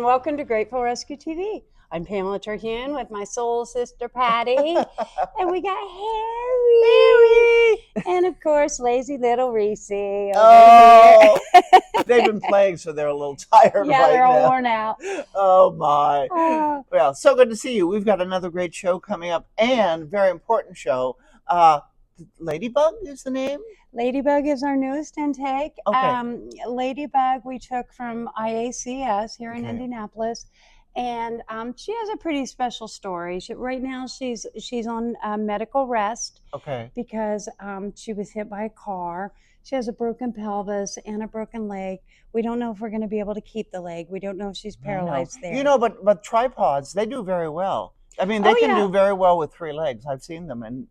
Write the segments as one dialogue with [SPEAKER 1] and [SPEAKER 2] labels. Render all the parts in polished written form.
[SPEAKER 1] welcome to Grateful Rescue TV. I'm Pamela Terhune with my soul sister Patty, and we got Harry, and of course lazy little Reese over here.
[SPEAKER 2] They've been playing, so they're a little tired.
[SPEAKER 1] Yeah,
[SPEAKER 2] right
[SPEAKER 1] they're all
[SPEAKER 2] now.
[SPEAKER 1] worn out.
[SPEAKER 2] Oh my! Well, so good to see you. We've got another great show coming up, and very important show. Ladybug is the name.
[SPEAKER 1] Ladybug is our newest intake.
[SPEAKER 2] Okay.
[SPEAKER 1] Ladybug we took from IACS here in Indianapolis, and she has a pretty special story. Right now she's on medical rest.
[SPEAKER 2] Okay.
[SPEAKER 1] Because she was hit by a car. She has a broken pelvis and a broken leg. We don't know if we're going to be able to keep the leg. We don't know if she's paralyzed there.
[SPEAKER 2] You know, but tripods, they do very well. I mean, they can do very well with 3 legs. I've seen them, and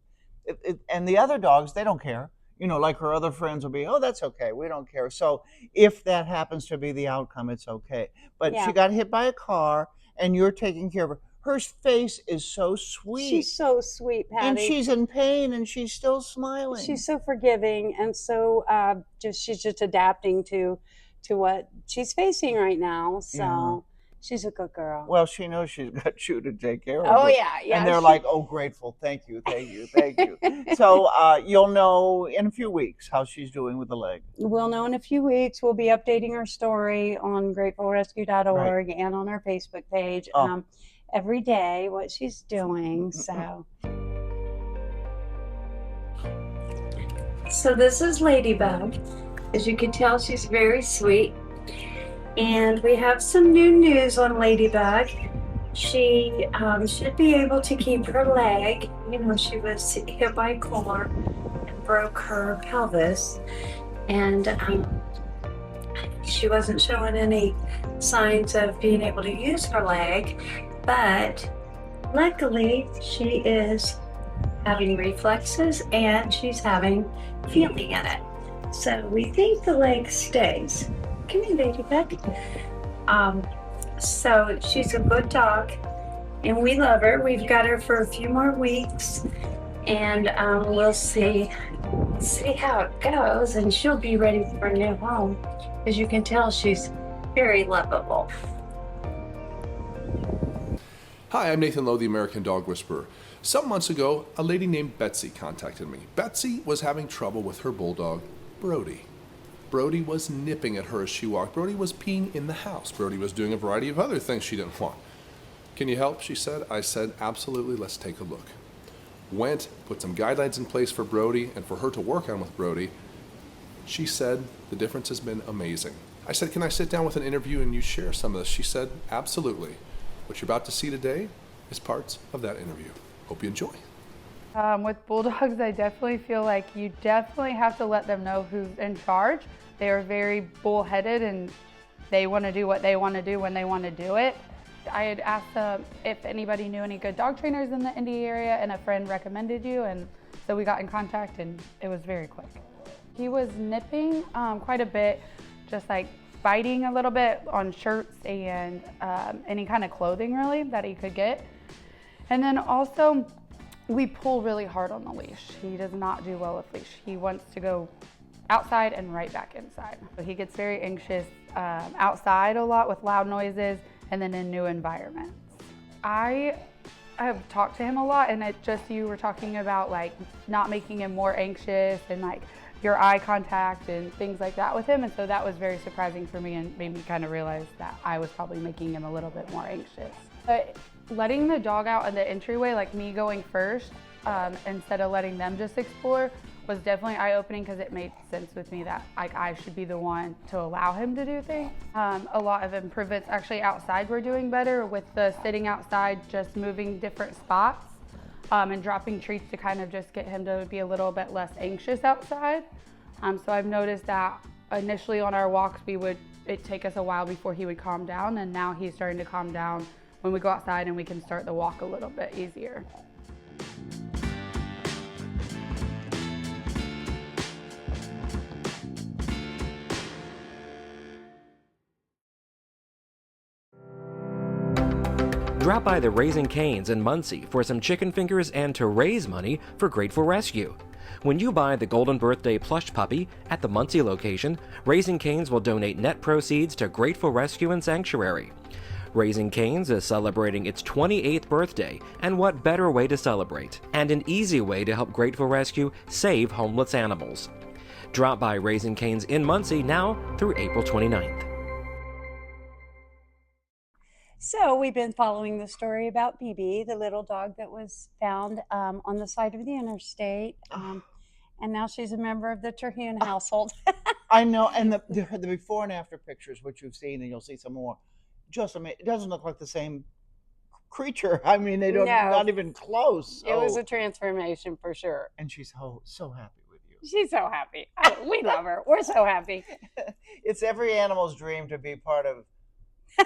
[SPEAKER 2] and the other dogs, they don't care. You know, like her other friends will be, oh, that's okay. We don't care. So if that happens to be the outcome, it's okay. But she got hit by a car, and you're taking care of her. Her face is so sweet.
[SPEAKER 1] She's so sweet, Patty.
[SPEAKER 2] And she's in pain, and she's still smiling.
[SPEAKER 1] She's so forgiving, and so she's just adapting to what she's facing right now. So she's a good girl.
[SPEAKER 2] Well, she knows she's got you to take care of.
[SPEAKER 1] Oh, yeah.
[SPEAKER 2] And they're like, oh, grateful. Thank you. So you'll know in a few weeks how she's doing with the leg.
[SPEAKER 1] We'll know in a few weeks. We'll be updating our story on gratefulrescue.org and on our Facebook page. Every day what she's doing. So this is Ladybug. As you can tell, she's very sweet, and we have some new news on Ladybug. She should be able to keep her leg. You know, she was hit by a car and broke her pelvis, and she wasn't showing any signs of being able to use her leg. But luckily, she is having reflexes and she's having feeling in it. So we think the leg stays. Come here, Ladybug. So she's a good dog, and we love her. We've got her for a few more weeks, and we'll see how it goes, and she'll be ready for a new home. As you can tell, she's very lovable.
[SPEAKER 3] Hi, I'm Nathan Lowe, the American Dog Whisperer. Some months ago, a lady named Betsy contacted me. Betsy was having trouble with her bulldog, Brody. Brody was nipping at her as she walked. Brody was peeing in the house. Brody was doing a variety of other things she didn't want. Can you help? She said. I said, absolutely, let's take a look. Went, put some guidelines in place for Brody and for her to work on with Brody. She said, the difference has been amazing. I said, can I sit down with an interview and you share some of this? She said, absolutely. What you're about to see today is parts of that interview. Hope you enjoy.
[SPEAKER 4] With bulldogs, I definitely feel like you definitely have to let them know who's in charge. They are very bullheaded, and they want to do what they want to do when they want to do it. I had asked them if anybody knew any good dog trainers in the Indy area, and a friend recommended you, and so we got in contact, and it was very quick. He was nipping quite a bit, just like biting a little bit on shirts and any kind of clothing really that he could get. And then also we pull really hard on the leash. He does not do well with leash. He wants to go outside and right back inside. So he gets very anxious outside a lot with loud noises and then in new environments. I have talked to him a lot, and it just, you were talking about like not making him more anxious and like your eye contact and things like that with him, and so that was very surprising for me and made me kind of realize that I was probably making him a little bit more anxious. But letting the dog out in the entryway, like me going first, instead of letting them just explore, was definitely eye-opening, because it made sense with me that like I should be the one to allow him to do things. A lot of improvements actually outside we're doing better with the sitting outside, just moving different spots. And dropping treats to kind of just get him to be a little bit less anxious outside. So I've noticed that initially on our walks, it'd take us a while before he would calm down, and now he's starting to calm down when we go outside and we can start the walk a little bit easier.
[SPEAKER 5] Drop by the Raising Cane's in Muncie for some chicken fingers and to raise money for Grateful Rescue. When you buy the Golden Birthday plush puppy at the Muncie location, Raising Cane's will donate net proceeds to Grateful Rescue and Sanctuary. Raising Cane's is celebrating its 28th birthday, and what better way to celebrate? And an easy way to help Grateful Rescue save homeless animals. Drop by Raising Cane's in Muncie now through April 29th.
[SPEAKER 1] So we've been following the story about BB, the little dog that was found on the side of the interstate. And now she's a member of the Terhune household.
[SPEAKER 2] I know, and the before and after pictures, which you've seen, and you'll see some more, just amazing. It doesn't look like the same creature. I mean, they don't, not even close.
[SPEAKER 1] It was a transformation for sure.
[SPEAKER 2] And she's so happy with you.
[SPEAKER 1] She's so happy. We love her. We're so happy.
[SPEAKER 2] It's every animal's dream to be part of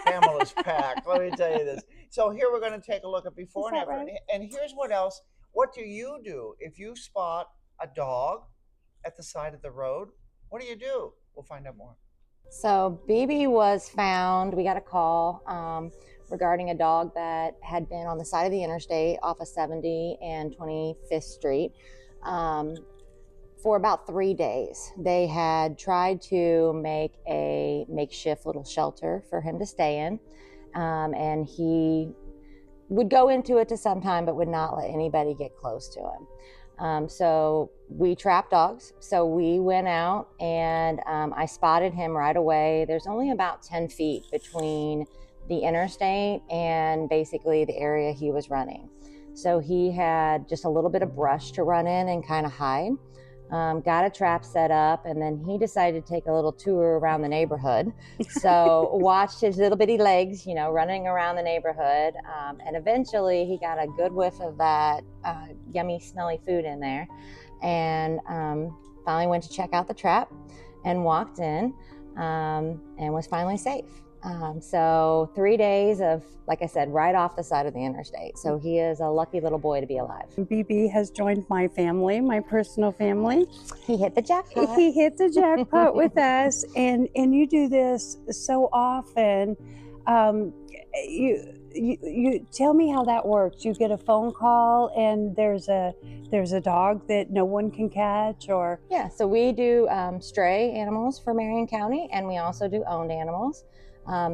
[SPEAKER 2] Pamela's pack. Let me tell you this. So here we're going to take a look at before and after. Right? And here's what else. What do you do if you spot a dog at the side of the road? What do? We'll find out more.
[SPEAKER 6] So BB was found. We got a call regarding a dog that had been on the side of the interstate off of 70 and 25th Street for about 3 days. They had tried to make a makeshift little shelter for him to stay in, and he would go into it to some time but would not let anybody get close to him. So we trap dogs. So we went out and I spotted him right away. There's only about 10 feet between the interstate and basically the area he was running. So he had just a little bit of brush to run in and kind of hide. Got a trap set up, and then he decided to take a little tour around the neighborhood. So watched his little bitty legs, running around the neighborhood. And eventually he got a good whiff of that yummy, smelly food in there. And finally went to check out the trap and walked in and was finally safe. So 3 days of, like I said, right off the side of the interstate. So he is a lucky little boy to be alive.
[SPEAKER 1] BB has joined my family, my personal family.
[SPEAKER 6] He hit the jackpot.
[SPEAKER 1] He hit the jackpot with us, and you do this so often. You tell me how that works. You get a phone call, and there's a dog that no one can catch, or
[SPEAKER 6] yeah. So we do stray animals for Marion County, and we also do owned animals.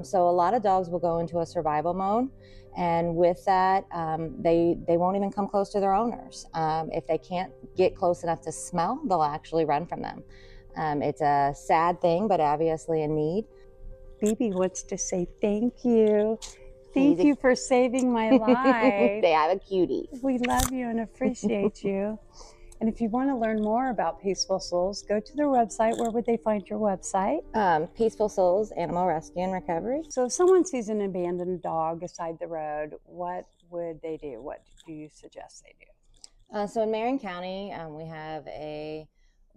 [SPEAKER 6] So a lot of dogs will go into a survival mode, and with that, they won't even come close to their owners. If they can't get close enough to smell, they'll actually run from them. It's a sad thing, but obviously a need.
[SPEAKER 1] BB wants to say thank you. Thank you for saving my life.
[SPEAKER 6] They have a cutie.
[SPEAKER 1] We love you and appreciate you. And if you want to learn more about Peaceful Souls, go to their website. Where would they find your website?
[SPEAKER 6] Peaceful Souls Animal Rescue and Recovery.
[SPEAKER 1] So if someone sees an abandoned dog beside the road, what would they do? What do you suggest they do?
[SPEAKER 6] So in Marion County, we have a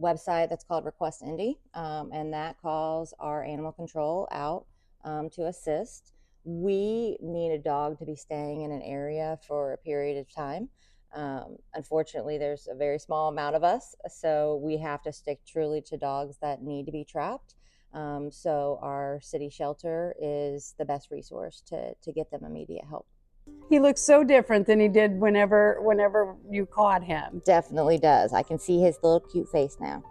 [SPEAKER 6] website that's called Request WNDY, and that calls our animal control out to assist. We need a dog to be staying in an area for a period of time. Unfortunately, there's a very small amount of us, so we have to stick truly to dogs that need to be trapped. So our city shelter is the best resource to get them immediate help.
[SPEAKER 1] He looks so different than he did whenever you caught him.
[SPEAKER 6] Definitely does. I can see his little cute face now.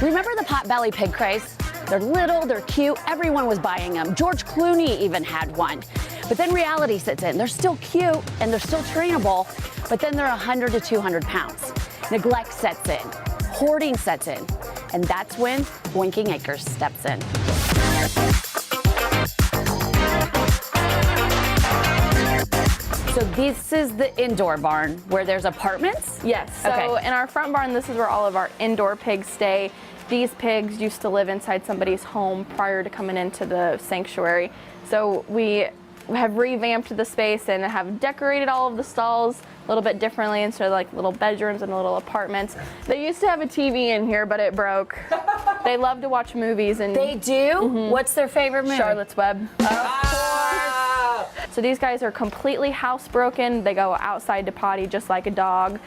[SPEAKER 7] Remember the potbelly pig craze? They're little, they're cute, everyone was buying them. George Clooney even had one. But then reality sets in. They're still cute and they're still trainable, but then they're 100 to 200 pounds. Neglect sets in, hoarding sets in, and that's when Blinking Acres steps in. So this is the indoor barn where there's apartments?
[SPEAKER 8] Yes, so in our front barn, this is where all of our indoor pigs stay. These pigs used to live inside somebody's home prior to coming into the sanctuary. So we have revamped the space and have decorated all of the stalls a little bit differently instead of like little bedrooms and little apartments. They used to have a TV in here, but it broke. They love to watch movies. And
[SPEAKER 7] they do? Mm-hmm. What's their favorite movie?
[SPEAKER 8] Charlotte's Web. Of course. So these guys are completely housebroken. They go outside to potty just like a dog.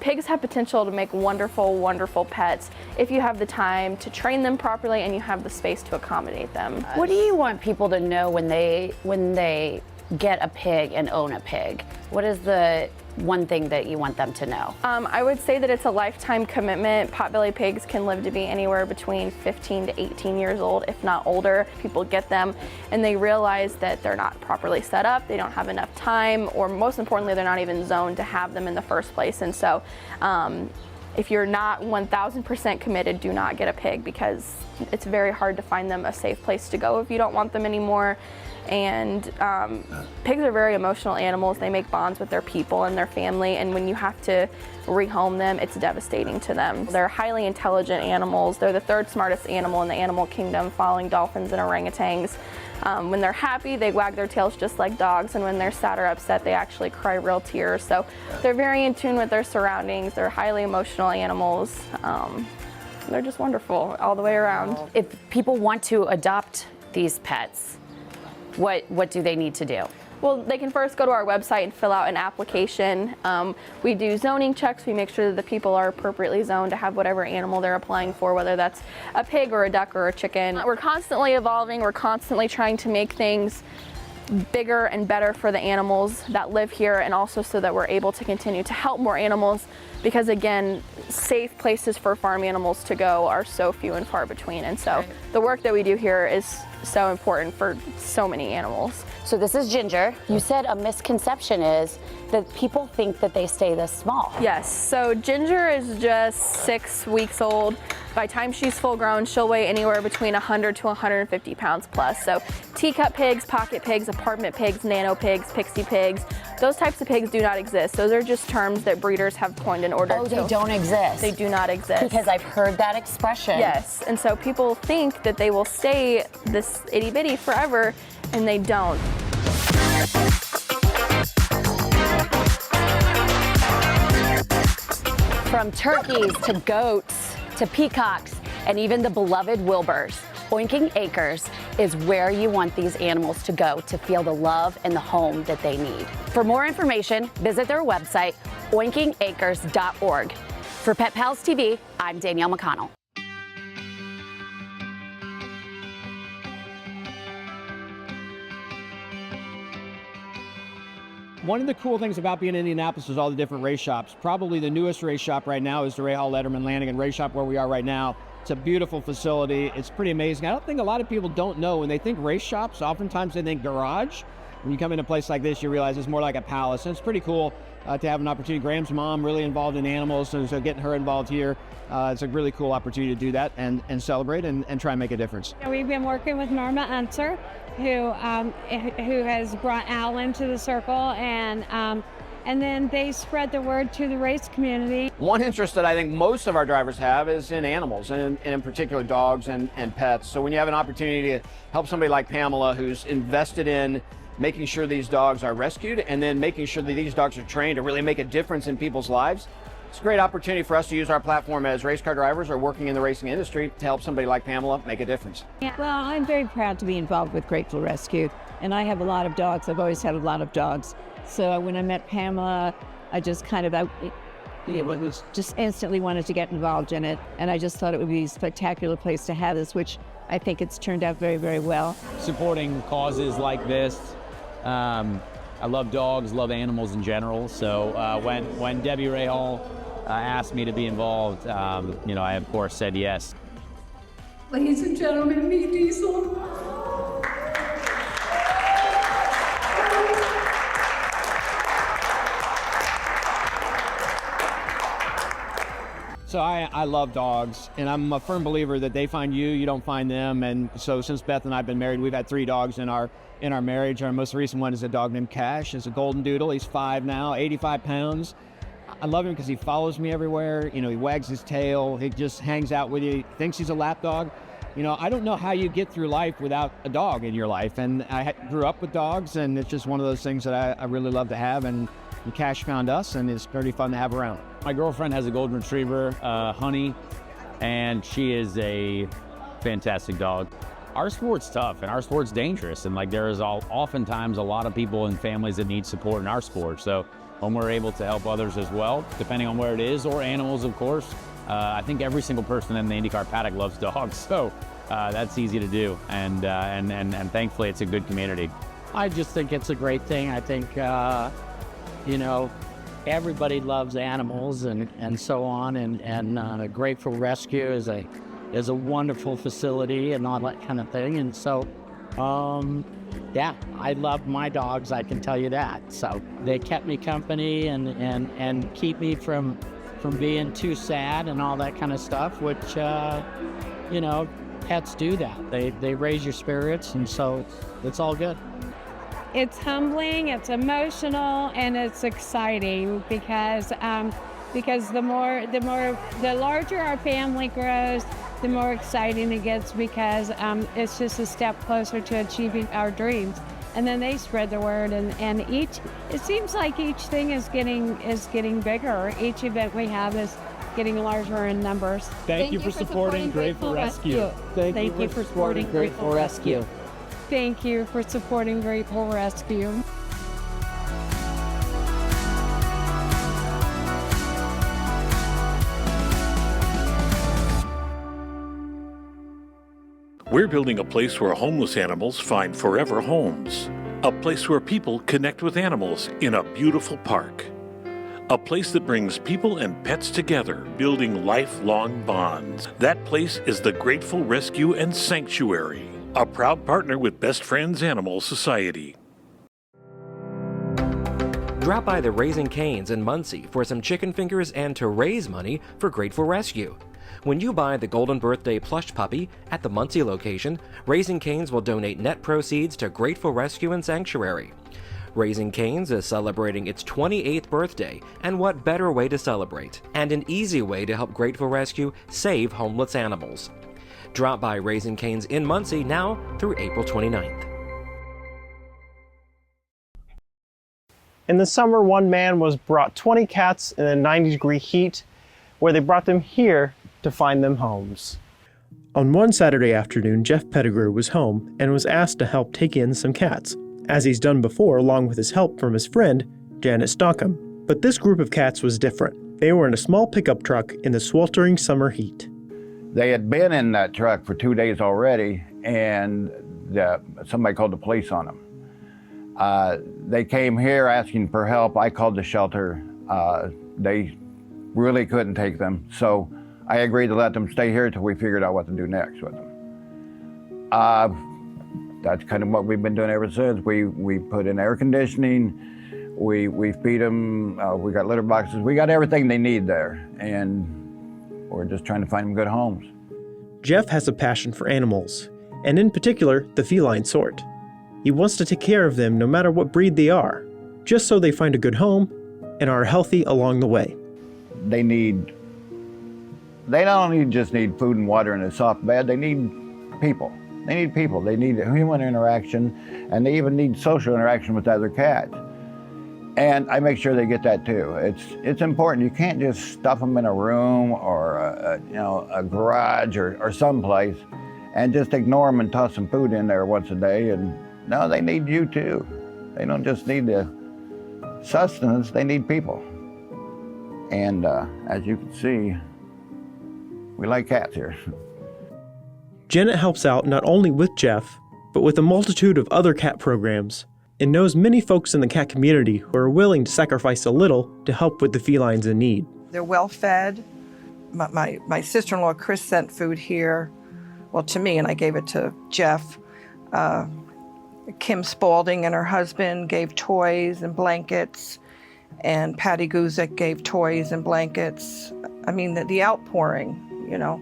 [SPEAKER 8] Pigs have potential to make wonderful, wonderful pets if you have the time to train them properly and you have the space to accommodate them.
[SPEAKER 7] What do you want people to know when they get a pig and own a pig? What is the one thing that you want them to know?
[SPEAKER 8] I would say that it's a lifetime commitment. Potbelly pigs can live to be anywhere between 15 to 18 years old, if not older. People get them and they realize that they're not properly set up, they don't have enough time, or most importantly, they're not even zoned to have them in the first place. And so if you're not 1000% committed, do not get a pig, because it's very hard to find them a safe place to go if you don't want them anymore. And pigs are very emotional animals. They make bonds with their people and their family, and when you have to rehome them, it's devastating to them. They're highly intelligent animals. They're the third smartest animal in the animal kingdom, following dolphins and orangutans. When they're happy, they wag their tails just like dogs, and when they're sad or upset, they actually cry real tears. So they're very in tune with their surroundings. They're highly emotional animals. They're just wonderful all the way around.
[SPEAKER 7] If people want to adopt these pets, what do they need to do?
[SPEAKER 8] Well, they can first go to our website and fill out an application. We do zoning checks. We make sure that the people are appropriately zoned to have whatever animal they're applying for, whether that's a pig or a duck or a chicken. We're constantly evolving. We're constantly trying to make things bigger and better for the animals that live here, and also so that we're able to continue to help more animals, because again, safe places for farm animals to go are so few and far between. And so the work that we do here is so important for so many animals.
[SPEAKER 7] So this is Ginger. You said a misconception is that people think that they stay this small.
[SPEAKER 8] Yes, so Ginger is just 6 weeks old. By the time she's full grown, she'll weigh anywhere between 100 to 150 pounds plus. So teacup pigs, pocket pigs, apartment pigs, nano pigs, pixie pigs, those types of pigs do not exist. Those are just terms that breeders have coined in order to...
[SPEAKER 7] Oh, they don't exist?
[SPEAKER 8] They do not exist.
[SPEAKER 7] Because I've heard that expression.
[SPEAKER 8] Yes, and so people think that they will stay this itty bitty forever, and they don't.
[SPEAKER 7] From turkeys to goats to peacocks and even the beloved Wilburs, Oinking Acres is where you want these animals to go to feel the love and the home that they need. For more information, visit their website, oinkingacres.org. For Pet Pals TV, I'm Danielle McConnell.
[SPEAKER 9] One of the cool things about being in Indianapolis is all the different race shops. Probably the newest race shop right now is the Ray Hall Letterman Lanigan race shop where we are right now. It's a beautiful facility. It's pretty amazing. I don't think a lot of people don't know when they think race shops, oftentimes they think garage. When you come in a place like this, you realize it's more like a palace. And it's pretty cool to have an opportunity. Graham's mom really involved in animals, so getting her involved here, it's a really cool opportunity to do that and celebrate and try and make a difference.
[SPEAKER 10] We've been working with Norma Unser, who has brought Al into the circle, and then they spread the word to the race community.
[SPEAKER 11] One interest that I think most of our drivers have is in animals, and in particular dogs and pets. So when you have an opportunity to help somebody like Pamela, who's invested in making sure these dogs are rescued and then making sure that these dogs are trained to really make a difference in people's lives, it's a great opportunity for us to use our platform as race car drivers or working in the racing industry to help somebody like Pamela make a difference.
[SPEAKER 10] Yeah, well, I'm very proud to be involved with Grateful Rescue, and I have a lot of dogs. I've always had a lot of dogs. So when I met Pamela, I just just instantly wanted to get involved in it, and I just thought it would be a spectacular place to have this, which I think it's turned out very, very well.
[SPEAKER 12] Supporting causes like this, I love dogs, love animals in general. So when Debbie Ray Hall asked me to be involved, I of course said yes.
[SPEAKER 13] Ladies and gentlemen, meet Diesel.
[SPEAKER 9] So I love dogs, and I'm a firm believer that they find you, you don't find them. And so since Beth and I have been married, we've had 3 dogs in our marriage. Our most recent one is a dog named Cash. It's a golden doodle. He's 5 now, 85 pounds. I love him because he follows me everywhere. He wags his tail. He just hangs out with you. He thinks he's a lap dog. I don't know how you get through life without a dog in your life. And I grew up with dogs, and it's just one of those things that I really love to have. And Cash found us, and it's pretty fun to have around.
[SPEAKER 12] My girlfriend has a golden retriever, Honey, and she is a fantastic dog. Our sport's tough, and our sport's dangerous, and there is oftentimes a lot of people and families that need support in our sport. So when we're able to help others as well, depending on where it is, or animals, of course, I think every single person in the IndyCar paddock loves dogs. So that's easy to do, and thankfully it's a good community.
[SPEAKER 14] I just think it's a great thing. I think, you know, everybody loves animals and so on, and Grateful Rescue is a wonderful facility and all that kind of thing. And so, yeah, I love my dogs, I can tell you that. So they kept me company and keep me from being too sad and all that kind of stuff, which, you know, pets do that. They raise your spirits, and so it's all good.
[SPEAKER 15] It's humbling, it's emotional, and it's exciting because the larger our family grows, the more exciting it gets, because it's just a step closer to achieving our dreams. And then they spread the word, and it seems like each thing is getting bigger. Each event we have is getting larger in numbers.
[SPEAKER 16] Thank you for supporting Grateful Rescue.
[SPEAKER 15] Thank you for supporting Grateful Rescue. Thank you for supporting Grateful Rescue.
[SPEAKER 17] We're building a place where homeless animals find forever homes. A place where people connect with animals in a beautiful park. A place that brings people and pets together, building lifelong bonds. That place is the Grateful Rescue and Sanctuary, a proud partner with Best Friends Animal Society.
[SPEAKER 5] Drop by the Raising Cane's in Muncie for some chicken fingers and to raise money for Grateful Rescue. When you buy the Golden Birthday plush puppy at the Muncie location, Raising Cane's will donate net proceeds to Grateful Rescue and Sanctuary. Raising Cane's is celebrating its 28th birthday, and what better way to celebrate, and an easy way to help Grateful Rescue save homeless animals. Drop by Raising Cane's in Muncie now through April 29th.
[SPEAKER 18] In the summer, one man was brought 20 cats in a 90-degree heat, where they brought them here to find them homes. On one Saturday afternoon, Jeff Pettigrew was home and was asked to help take in some cats, as he's done before along with his help from his friend, Janet Stockham. But this group of cats was different. They were in a small pickup truck in the sweltering summer heat.
[SPEAKER 19] They had been in that truck for 2 days already, and somebody called the police on them. They came here asking for help. I called the shelter. They really couldn't take them, so I agreed to let them stay here until we figured out what to do next with them. That's kind of what we've been doing ever since. We put in air conditioning, we feed them, we got litter boxes, we got everything they need there, and we're just trying to find them good homes.
[SPEAKER 18] Jeff has a passion for animals, and in particular, the feline sort. He wants to take care of them no matter what breed they are, just so they find a good home and are healthy along the way.
[SPEAKER 19] They not only just need food and water and a soft bed, they need people. They need people. They need human interaction, and they even need social interaction with other cats. And I make sure they get that too. It's important. You can't just stuff them in a room or a garage or someplace and just ignore them and toss some food in there once a day. And no, they need you too. They don't just need the sustenance, they need people. And as you can see, we like cats here.
[SPEAKER 18] Janet helps out not only with Jeff, but with a multitude of other cat programs, and knows many folks in the cat community who are willing to sacrifice a little to help with the felines in need.
[SPEAKER 20] They're well fed. My sister-in-law, Chris, sent food here, well, to me, and I gave it to Jeff. Kim Spalding and her husband gave toys and blankets, and Patty Guzik gave toys and blankets. I mean, the outpouring, you know.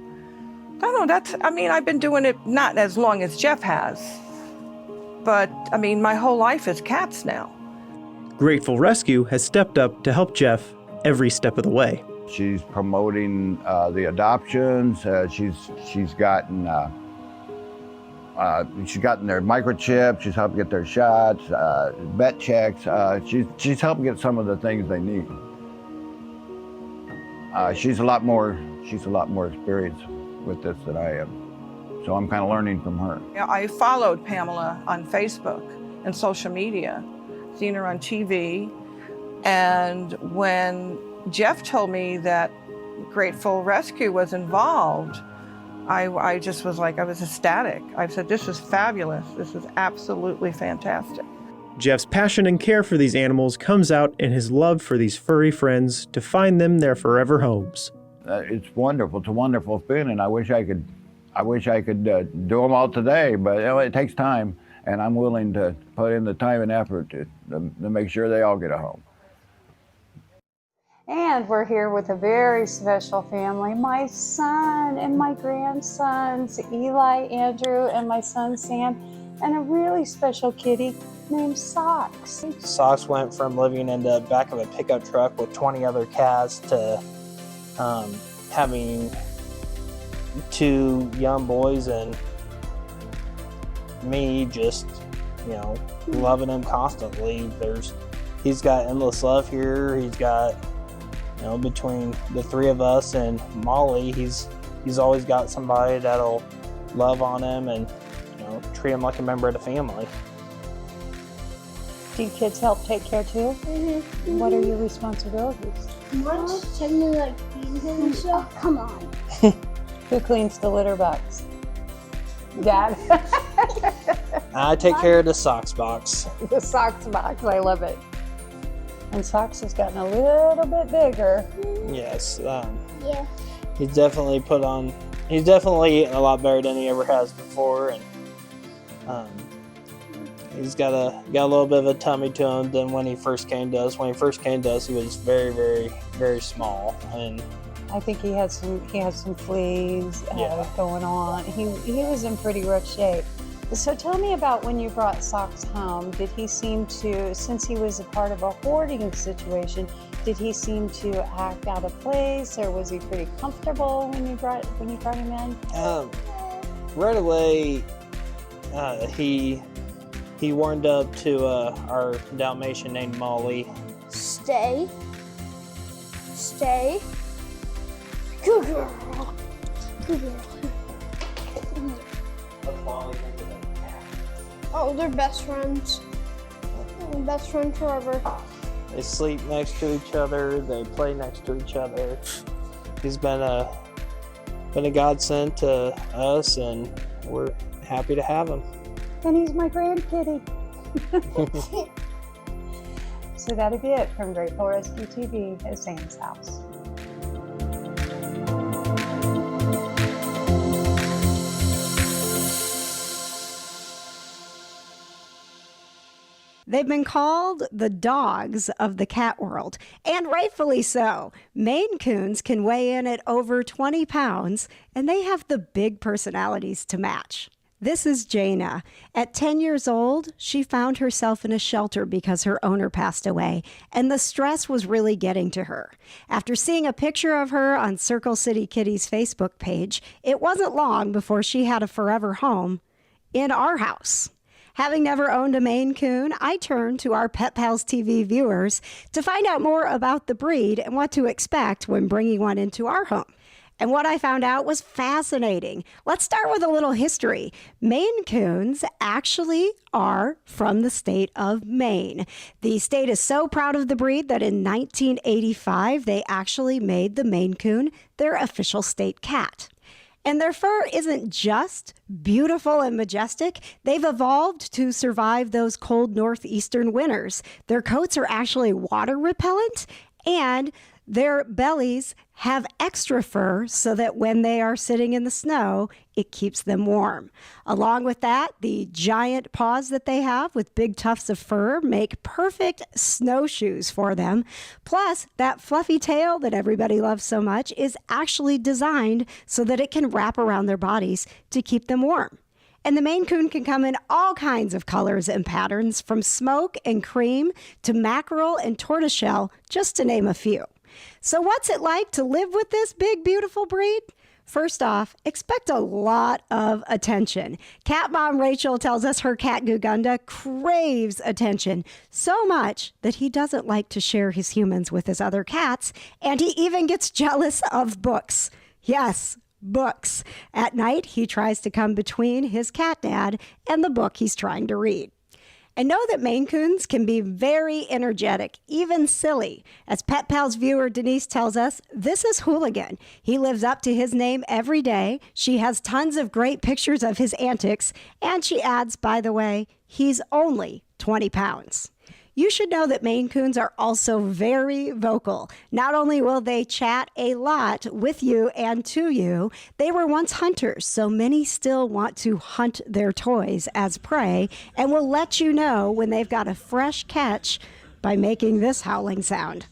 [SPEAKER 20] I don't know, I've been doing it not as long as Jeff has, but I mean, my whole life is cats now.
[SPEAKER 18] Grateful Rescue has stepped up to help Jeff every step of the way.
[SPEAKER 19] She's promoting the adoptions. She's gotten their microchips. She's helped get their shots, vet checks. She's helped get some of the things they need. She's a lot more experienced with this than I am, so I'm kind of learning from her.
[SPEAKER 20] I followed Pamela on Facebook and social media, seen her on TV, and when Jeff told me that Grateful Rescue was involved, I just was like, I was ecstatic. I said, this is fabulous. This is absolutely fantastic.
[SPEAKER 18] Jeff's passion and care for these animals comes out in his love for these furry friends to find them their forever homes.
[SPEAKER 19] It's wonderful. It's a wonderful feeling. I wish I could do them all today, but it takes time, and I'm willing to put in the time and effort to make sure they all get a home.
[SPEAKER 21] And we're here with a very special family. My son and my grandsons, Eli, Andrew, and my son Sam, and a really special kitty named Socks.
[SPEAKER 22] Socks went from living in the back of a pickup truck with 20 other cats to having 2 young boys and me just, loving him constantly. He's got endless love here. He's got, between the 3 of us and Molly, he's always got somebody that'll love on him and, treat him like a member of the family.
[SPEAKER 10] Do you kids help take care too?
[SPEAKER 21] Mm-hmm.
[SPEAKER 10] What are your responsibilities?
[SPEAKER 23] Once, tell me like feeding him and stuff.
[SPEAKER 10] Oh, come on. Who cleans the litter box? Dad?
[SPEAKER 22] I take care of the socks box.
[SPEAKER 10] The socks box, I love it. And Socks has gotten a little bit bigger.
[SPEAKER 22] Yes.
[SPEAKER 23] Yeah.
[SPEAKER 22] He's definitely a lot better than he ever has before, and he's got a little bit of a tummy to him than when he first came to us. When he first came to us, he was very, very, very small, and
[SPEAKER 10] I think he had some fleas going on. He was in pretty rough shape. So tell me about when you brought Socks home. Did he seem to, since he was a part of a hoarding situation, did he seem to act out of place, or was he pretty comfortable when you brought him in?
[SPEAKER 22] Right away, he warmed up to our Dalmatian named Molly.
[SPEAKER 23] Stay. Good girl. Good girl. Oh, they're best friends. Best friend forever.
[SPEAKER 22] They sleep next to each other. They play next to each other. He's been a godsend to us, and we're happy to have him.
[SPEAKER 10] And he's my grandkitty. So that'll be it from Grateful Rescue TV at Sam's house.
[SPEAKER 24] They've been called the dogs of the cat world, and rightfully so. Maine Coons can weigh in at over 20 pounds, and they have the big personalities to match. This is Jaina. At 10 years old, she found herself in a shelter because her owner passed away, and the stress was really getting to her. After seeing a picture of her on Circle City Kitties' Facebook page, it wasn't long before she had a forever home in our house. Having never owned a Maine Coon, I turned to our Pet Pals TV viewers to find out more about the breed and what to expect when bringing one into our home. And what I found out was fascinating. Let's start with a little history. Maine Coons actually are from the state of Maine. The state is so proud of the breed that in 1985, they actually made the Maine Coon their official state cat. And their fur isn't just beautiful and majestic. They've evolved to survive those cold northeastern winters. Their coats are actually water repellent, and their bellies have extra fur so that when they are sitting in the snow, it keeps them warm. Along with that, the giant paws that they have with big tufts of fur make perfect snowshoes for them. Plus, that fluffy tail that everybody loves so much is actually designed so that it can wrap around their bodies to keep them warm. And the Maine Coon can come in all kinds of colors and patterns, from smoke and cream to mackerel and tortoiseshell, just to name a few. So what's it like to live with this big, beautiful breed? First off, expect a lot of attention. Cat mom Rachel tells us her cat Gugunda craves attention so much that he doesn't like to share his humans with his other cats, and he even gets jealous of books. Yes, books. At night, he tries to come between his cat dad and the book he's trying to read. And know that Maine Coons can be very energetic, even silly. As Pet Pals viewer Denise tells us, this is Hooligan. He lives up to his name every day. She has tons of great pictures of his antics. And she adds, by the way, he's only 20 pounds. You should know that Maine Coons are also very vocal. Not only will they chat a lot with you and to you, they were once hunters, so many still want to hunt their toys as prey and will let you know when they've got a fresh catch by making this howling sound.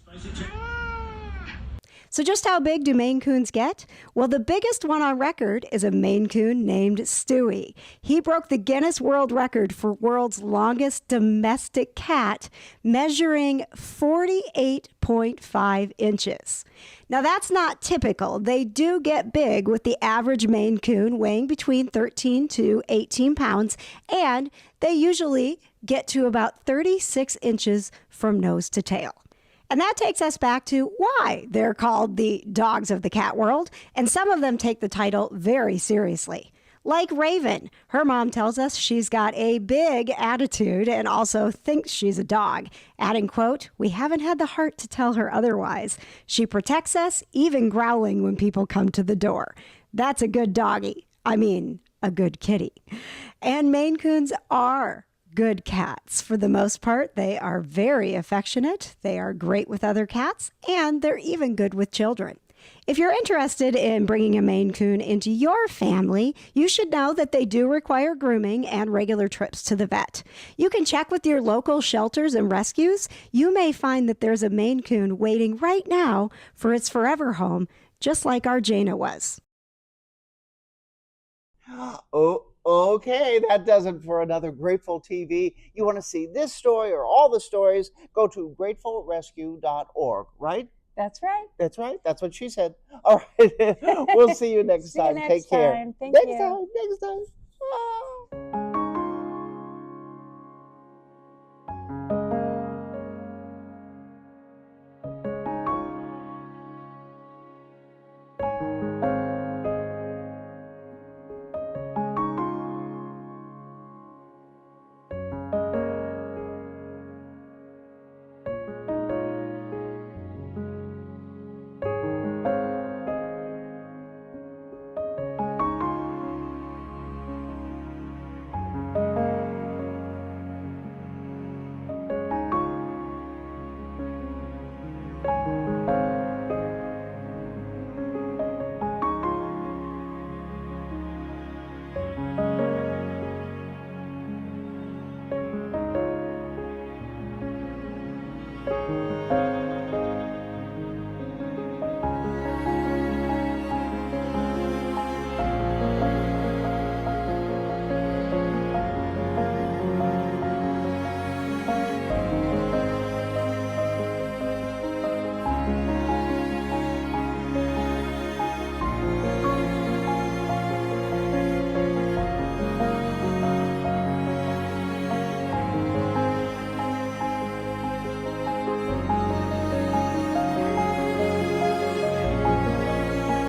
[SPEAKER 24] So just how big do Maine Coons get? Well, the biggest one on record is a Maine Coon named Stewie. He broke the Guinness World Record for world's longest domestic cat, measuring 48.5 inches. Now, that's not typical. They do get big, with the average Maine Coon weighing between 13 to 18 pounds, and they usually get to about 36 inches from nose to tail. And that takes us back to why they're called the dogs of the cat world, and some of them take the title very seriously. Like Raven, her mom tells us she's got a big attitude and also thinks she's a dog, adding, quote, "We haven't had the heart to tell her otherwise. She protects us, even growling when people come to the door. That's a good doggy. I mean, a good kitty." And Maine Coons are good cats. For the most part, they are very affectionate, they are great with other cats, and they're even good with children. If you're interested in bringing a Maine Coon into your family, you should know that they do require grooming and regular trips to the vet. You can check with your local shelters and rescues. You may find that there's a Maine Coon waiting right now for its forever home, just like our Jaina was.
[SPEAKER 1] Oh, okay, that does it for another Grateful TV. You want to see this story or all the stories, go to gratefulrescue.org, right?
[SPEAKER 21] That's right.
[SPEAKER 1] That's right. That's what she said. All right. We'll see you next time.
[SPEAKER 21] See you
[SPEAKER 1] Take
[SPEAKER 21] next
[SPEAKER 1] care.
[SPEAKER 21] time. Thank
[SPEAKER 1] Next
[SPEAKER 21] you.
[SPEAKER 1] time. Next time.